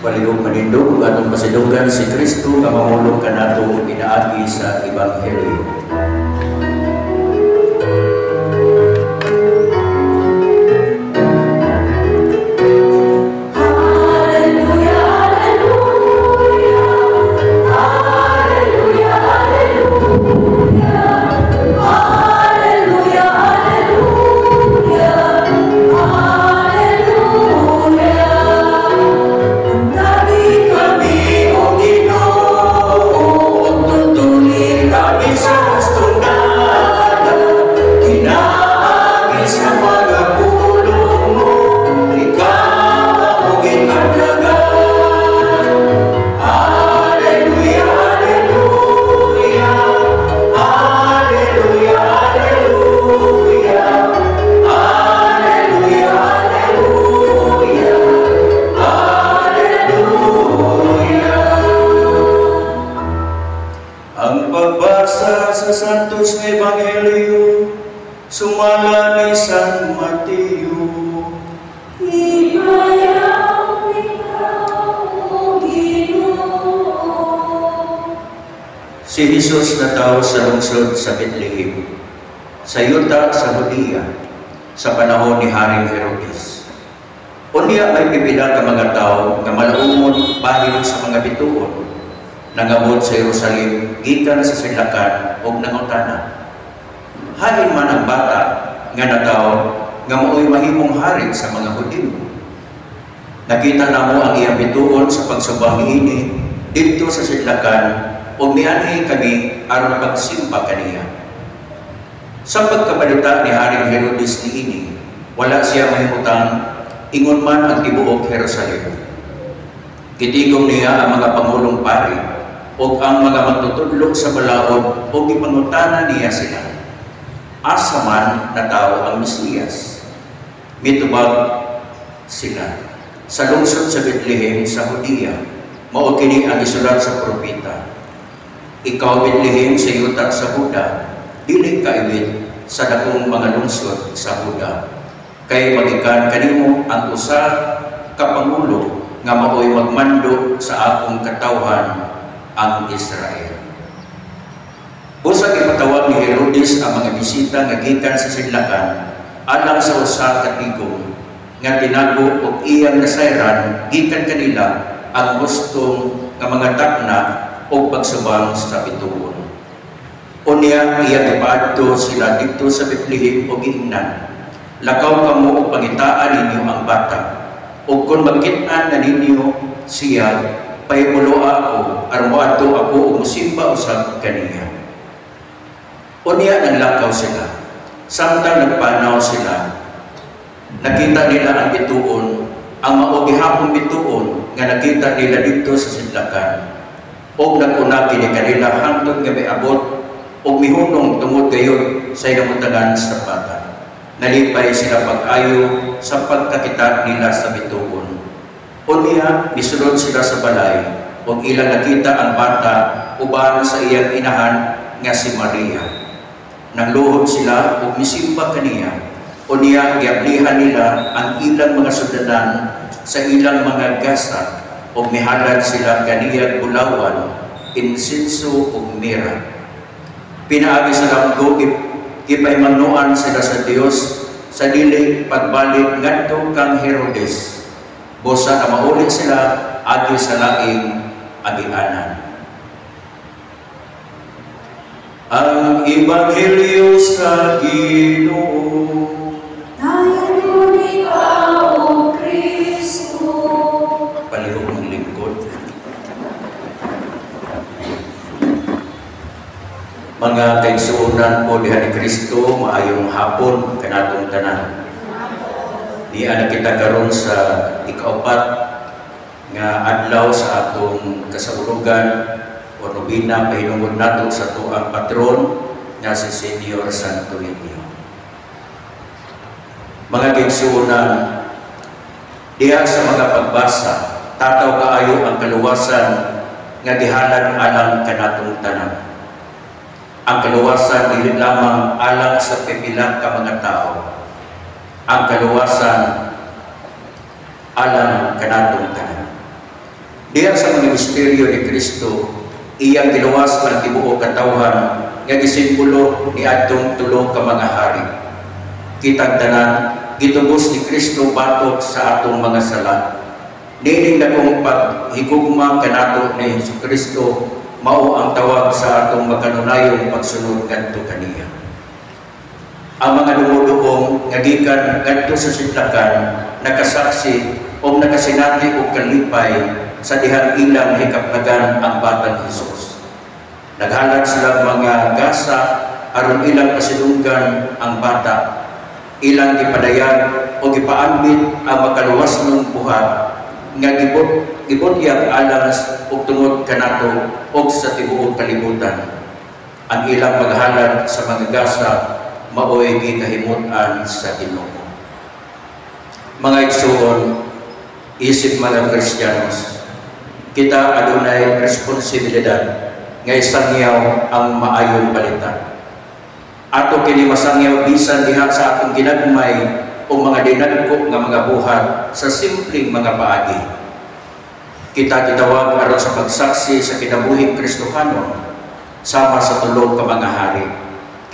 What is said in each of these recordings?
Palihog manindog atong pasidugan si Kristo nga mamulong kanato pinaagi sa Ebanghelyo. Sa Santos nga Ebanghelyo, sumala ni San Mateo. Ibayaw ikaw, Ginoo. Si Jesus natawo sa lungsod sa Bethlehem, sa yuta sa Judea, sa panahon ni Haring Herodes. Unya may pipila ka mga tao nga malaumon bahin sa mga bituon, nangabot sa Jerusalem, gikan sa sidlakan o nangutana. Halin man ang bata nga natawo nga mao'y mahimong hari sa mga Hudyo. Nakita namo ang iyang bituon sa pagsubang niini dito sa sidlakan o mianhi kami aron pagsimba kaniya. Sa pagkabalita ni Haring Herodes niini, wala siya mahimutang ingon man ang tibuok Jerusalem. Gitigom niya ang mga pangulong pari o ang mga magtutudlo sa balaod o ipangutana niya sila. Asa man natawo ang Mesiyas. Mitubag sila. Sa lungsod sa Bethlehem sa Judea, mao kini ang isulat sa propeta. Ikaw Bethlehem sa yuta sa Huda, dili kaiwit sa dakong mga lungsod sa Huda. Kay magikan kanimo ang usa ka pangulo nga mao'y magmando sa akong katawhan, ang Israel. Usa ipatawag ni Herodes ang mga bisita nga gikan sa sidlakan alang sa usa ka tigom nga tinago og iyang nasayran gikan kanila ang gustong nga mga takna o pagsubang sa bituon. Unya iya gipaadto sila dito sa Bethlehem og giingnan. Lakaw kamo og pangitaan ninyo ang bata. Ug kun makit-an na ninyo siya, pahimulo ako, armoato ako o musimba usab kaniya. Unya naglakaw sila. Samtang nagpanaw sila, nakita nila ang bituon, ang maugihapong bituon nga nakita nila dito sa sidlakan. O naguna kini kanila hangtod nga miabot o mihunong tungod gayon sa inamutangan sa bata. Nalipay sila pag-ayo sa pagkakita nila sa bituon. Unya, misulod sila sa balay, o ilang nakita ang bata uban sa iyang inahan nga si Maria. Nangluhod sila o misimba kaniya. Unya, giablihan nila ang ilang mga sudanan sa ilang mga gasa o mihalad sila kaniya bulawan, insenso o mira. Pinaagi sa langgo, ipaymanuan sila sa Dios sa dili pagbalik ngadto kang Herodes. Bosa na maulit sila agi sa laing agianan. Ang Ebanghelyo sa Ginoo. Nayon ikaw, O Kristo. Palihog ng lingkod. Mga kaigsuonan po diha ni Kristo, maayong hapon kanatong tanan. Diya na kita karon sa ikaapat nga adlaw sa atong kasaulogan o nobina pahinungod nato sa tuang patron nga si Senior Santo Niño. Mga kaigsuonan, diha sa mga pagbasa, tataw kaayo ang kaluwasan nga gihalad alang kanatong tanan. Ang kaluwasan dili lamang alang sa pipila ka mga tao. Ang kaluwasan alang kanatong tanan. Diya sa mga misteryo ni Kristo, iyang giluwas ang tibuok katawhan nga gisimbolo ni adtong tulo ka mga hari. Kitang tanan gitubos ni Kristo batok sa atong mga sala. Nining dakong paghigugma kanato ni Kristo mao ang tawag sa atong makanunayong pagsunod kadto kaniya. Ang mga dumuduong nga gikan ngadto sa sidlakan nakasaksi o nakasinati og kalipay sa dihang ilang hikapnagan ang batang Hesus. Naghalat sila mga gasa aron ilang pasidunggan ang bata. Ilang gipadayan o gipaambit ang makaluwas ng buhat nga gibutyag alang og tungod kanato og sa tibuok kalibutan. Ang ilang paghalad sa mga gasa mao'y gikahimutan sa Ginoo. Mga igsoon, isip mga Kristiyanos, kita adunay responsibilidad nga isangyaw ang maayong balita. Ato kini masangyaw bisan diha sa atong ginagmay o mga dinagko nga mga buhat sa simpleng mga paagi. Kita gitawag aron sa pagsaksi sa kinabuhing Kristohanon sama sa tulo ka mga hari.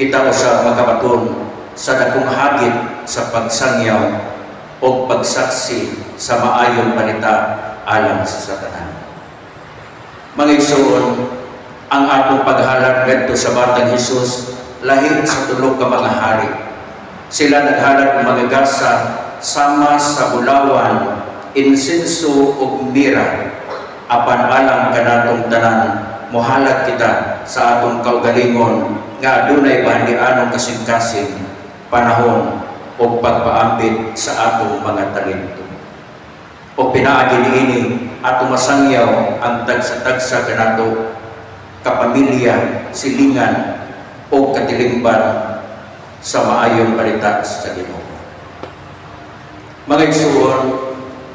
Kita usab makabaton sa dakong hagit sa pagsangyaw o pagsaksi sa maayong balita alang sa tanan. Mga igsoon, ang atong paghalad ngadto sa batang Hesus lahi sa tulo ka mga hari. Sila naghalad ng mga gasa sama sa bulawan, insenso ug mira. Apan alang kanatong tanan mohalag kita sa atong kaugalingon nga adunay bahandianong kasing-kasing panahon o pagpaambit sa atong mga talento. O pinaagi niini atong masangyaw ang tagsa-tagsa kanato kapamilya, silingan o katilingban sa maayong balita sa Ginoo. Mga igsoon,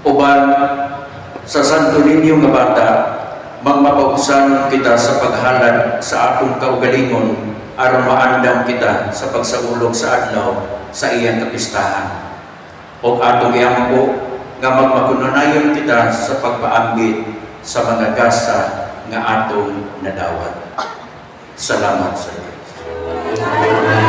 uban sa Santo Niño nga bata, magmapausan kita sa paghalad sa atong kaugalingon aron maandam kita sa pagsaulog sa adlaw sa iyang kapistahan. O atong iampo nga magmakununayon kita sa pagpaambit sa mga gasa nga atong nadawat. Salamat sa Diyos.